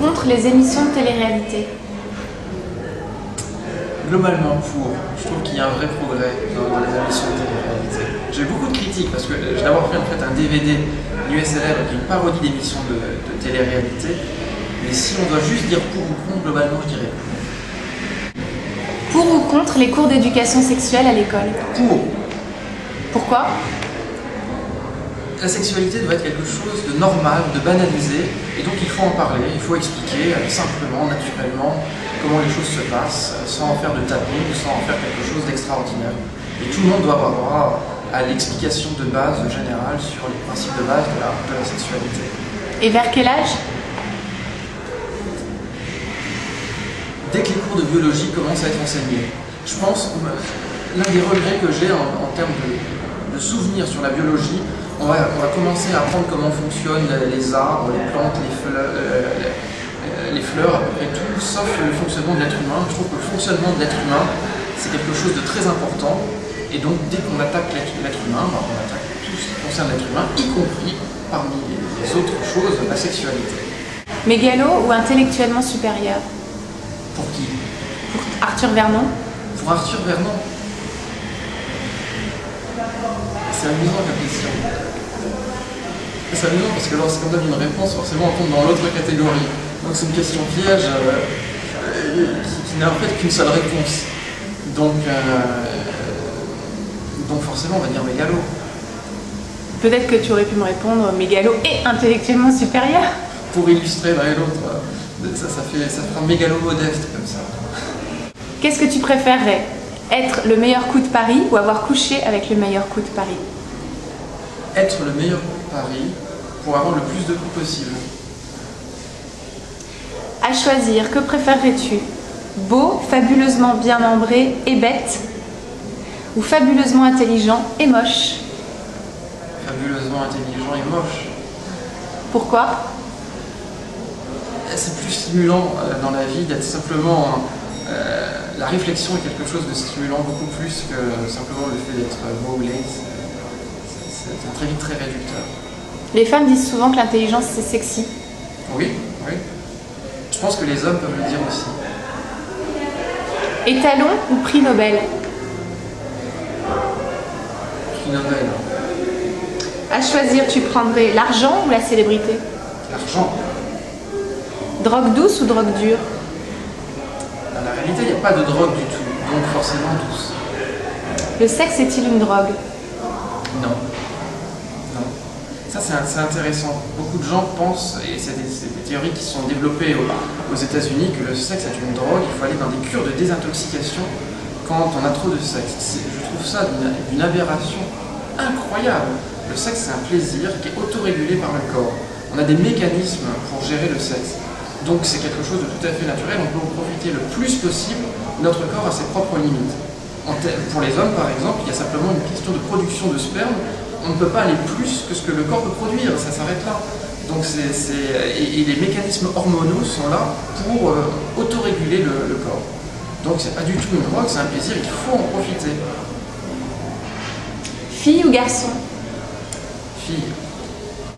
contre les émissions de télé-réalité? Globalement pour. Je trouve qu'il y a un vrai progrès dans les émissions de télé-réalité. J'ai eu beaucoup de critiques parce que j'ai d'abord fait en fait un DVD USLR qui est une parodie d'émissions de télé-réalité. Mais si on doit juste dire pour ou contre, globalement je dirais Pour ou contre les cours d'éducation sexuelle à l'école? pour. Pourquoi? La sexualité doit être quelque chose de normal, de banalisé, et donc il faut en parler, il faut expliquer simplement, naturellement, comment les choses se passent, sans en faire de tabou, sans en faire quelque chose d'extraordinaire. Et tout le monde doit avoir droit à l'explication de base générale sur les principes de base de la sexualité. Et vers quel âge? Dès que les cours de biologie commencent à être enseignés. Je pense, l'un des regrets que j'ai en termes de souvenirs sur la biologie, on va commencer à apprendre comment fonctionnent les arbres, les plantes, les fleurs, à peu près tout, sauf le fonctionnement de l'être humain. Je trouve que le fonctionnement de l'être humain, c'est quelque chose de très important. Et donc, dès qu'on attaque l'être humain, on attaque tout ce qui concerne l'être humain, y compris, parmi les autres choses, la sexualité. Mégalo ou intellectuellement supérieur? Pour qui? Pour Arthur Vernon? Pour Arthur Vernon. C'est amusant comme question. C'est amusant parce que lorsqu'on donne une réponse, forcément on tombe dans l'autre catégorie. Donc c'est une question piège qui n'a en fait qu'une seule réponse. Donc forcément on va dire mégalo. Peut-être que tu aurais pu me répondre mégalo et intellectuellement supérieur. Pour illustrer l'un et l'autre, ça fera mégalo modeste comme ça. Qu'est-ce que tu préférerais? Être le meilleur coup de Paris ou avoir couché avec le meilleur coup de Paris? Être le meilleur coup de Paris pour avoir le plus de coups possible. À choisir, que préférerais-tu? Beau, fabuleusement bien membré et bête? Ou fabuleusement intelligent et moche? Fabuleusement intelligent et moche. Pourquoi? C'est plus stimulant dans la vie d'être simplement... la réflexion est quelque chose de stimulant beaucoup plus que simplement le fait d'être beau ou laid. C'est très vite très réducteur. Les femmes disent souvent que l'intelligence c'est sexy. Oui, oui. Je pense que les hommes peuvent le dire aussi. Étalon ou prix Nobel? Prix Nobel. À choisir, tu prendrais l'argent ou la célébrité? L'argent. Drogue douce ou drogue dure? Dans la réalité, il n'y a pas de drogue du tout, donc forcément douce. Le sexe est-il une drogue? Non. Non. Ça, c'est intéressant. Beaucoup de gens pensent, et c'est des théories qui sont développées aux États-Unis, que le sexe est une drogue, il faut aller dans des cures de désintoxication quand on a trop de sexe. Je trouve ça d'une aberration incroyable. Le sexe, c'est un plaisir qui est autorégulé par le corps. On a des mécanismes pour gérer le sexe. Donc c'est quelque chose de tout à fait naturel, on peut en profiter le plus possible, notre corps a ses propres limites. Pour les hommes par exemple, il y a simplement une question de production de sperme, on ne peut pas aller plus que ce que le corps peut produire, ça s'arrête là. Donc et les mécanismes hormonaux sont là pour autoréguler le corps. Donc c'est pas du tout une drogue, c'est un plaisir, il faut en profiter. Fille ou garçon? Fille.